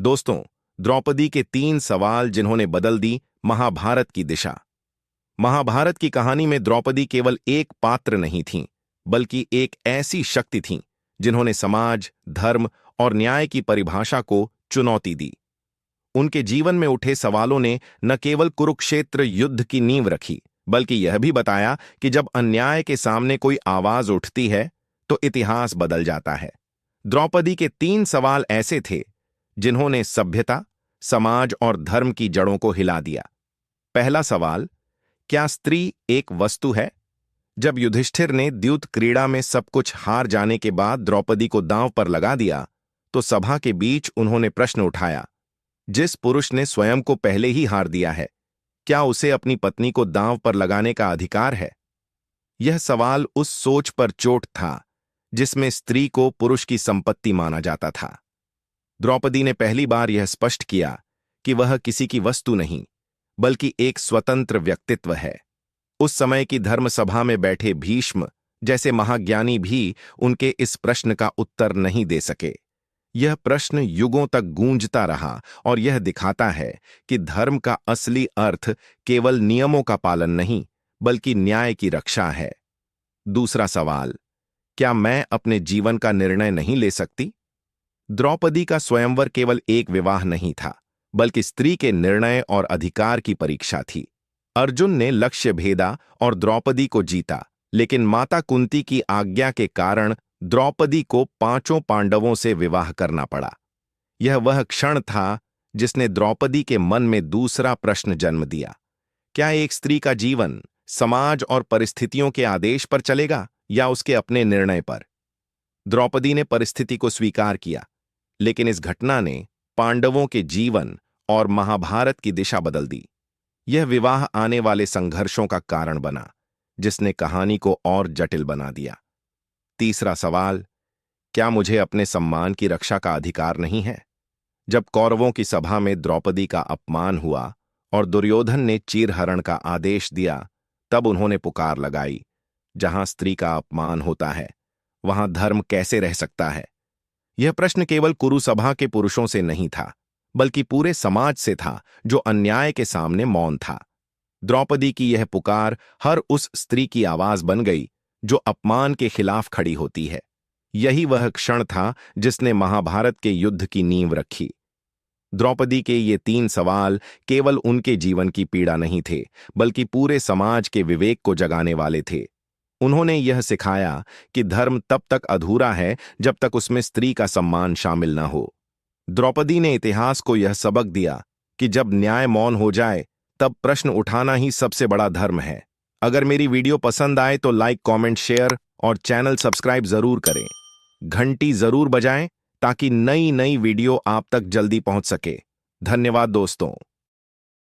दोस्तों, द्रौपदी के 3 सवाल जिन्होंने बदल दी महाभारत की दिशा। महाभारत की कहानी में द्रौपदी केवल एक पात्र नहीं थीं, बल्कि एक ऐसी शक्ति थीं जिन्होंने समाज, धर्म और न्याय की परिभाषा को चुनौती दी। उनके जीवन में उठे सवालों ने न केवल कुरुक्षेत्र युद्ध की नींव रखी, बल्कि यह भी बताया कि जब अन्याय के सामने कोई आवाज उठती है तो इतिहास बदल जाता है। द्रौपदी के 3 सवाल ऐसे थे जिन्होंने सभ्यता, समाज और धर्म की जड़ों को हिला दिया। पहला सवाल, क्या स्त्री एक वस्तु है? जब युधिष्ठिर ने द्यूत क्रीड़ा में सब कुछ हार जाने के बाद द्रौपदी को दांव पर लगा दिया, तो सभा के बीच उन्होंने प्रश्न उठाया, जिस पुरुष ने स्वयं को पहले ही हार दिया है, क्या उसे अपनी पत्नी को दांव पर लगाने का अधिकार है? यह सवाल उस सोच पर चोट था जिसमें स्त्री को पुरुष की संपत्ति माना जाता था। द्रौपदी ने पहली बार यह स्पष्ट किया कि वह किसी की वस्तु नहीं, बल्कि एक स्वतंत्र व्यक्तित्व है। उस समय की धर्मसभा में बैठे भीष्म जैसे महाज्ञानी भी उनके इस प्रश्न का उत्तर नहीं दे सके। यह प्रश्न युगों तक गूंजता रहा और यह दिखाता है कि धर्म का असली अर्थ केवल नियमों का पालन नहीं, बल्कि न्याय की रक्षा है। दूसरा सवाल, क्या मैं अपने जीवन का निर्णय नहीं ले सकती? द्रौपदी का स्वयंवर केवल एक विवाह नहीं था, बल्कि स्त्री के निर्णय और अधिकार की परीक्षा थी। अर्जुन ने लक्ष्य भेदा और द्रौपदी को जीता, लेकिन माता कुंती की आज्ञा के कारण द्रौपदी को 5 पांडवों से विवाह करना पड़ा। यह वह क्षण था जिसने द्रौपदी के मन में दूसरा प्रश्न जन्म दिया, क्या एक स्त्री का जीवन समाज और परिस्थितियों के आदेश पर चलेगा या उसके अपने निर्णय पर? द्रौपदी ने परिस्थिति को स्वीकार किया, लेकिन इस घटना ने पांडवों के जीवन और महाभारत की दिशा बदल दी। यह विवाह आने वाले संघर्षों का कारण बना, जिसने कहानी को और जटिल बना दिया। तीसरा सवाल, क्या मुझे अपने सम्मान की रक्षा का अधिकार नहीं है? जब कौरवों की सभा में द्रौपदी का अपमान हुआ और दुर्योधन ने चीरहरण का आदेश दिया, तब उन्होंने पुकार लगाई, जहां स्त्री का अपमान होता है, वहां धर्म कैसे रह सकता है? यह प्रश्न केवल कुरुसभा के पुरुषों से नहीं था, बल्कि पूरे समाज से था जो अन्याय के सामने मौन था। द्रौपदी की यह पुकार हर उस स्त्री की आवाज बन गई जो अपमान के खिलाफ खड़ी होती है। यही वह क्षण था जिसने महाभारत के युद्ध की नींव रखी। द्रौपदी के ये 3 सवाल केवल उनके जीवन की पीड़ा नहीं थे, बल्कि पूरे समाज के विवेक को जगाने वाले थे। उन्होंने यह सिखाया कि धर्म तब तक अधूरा है जब तक उसमें स्त्री का सम्मान शामिल न हो। द्रौपदी ने इतिहास को यह सबक दिया कि जब न्याय मौन हो जाए, तब प्रश्न उठाना ही सबसे बड़ा धर्म है। अगर मेरी वीडियो पसंद आए तो लाइक, कमेंट, शेयर और चैनल सब्सक्राइब जरूर करें। घंटी जरूर बजाएं ताकि नई नई वीडियो आप तक जल्दी पहुंच सके। धन्यवाद दोस्तों।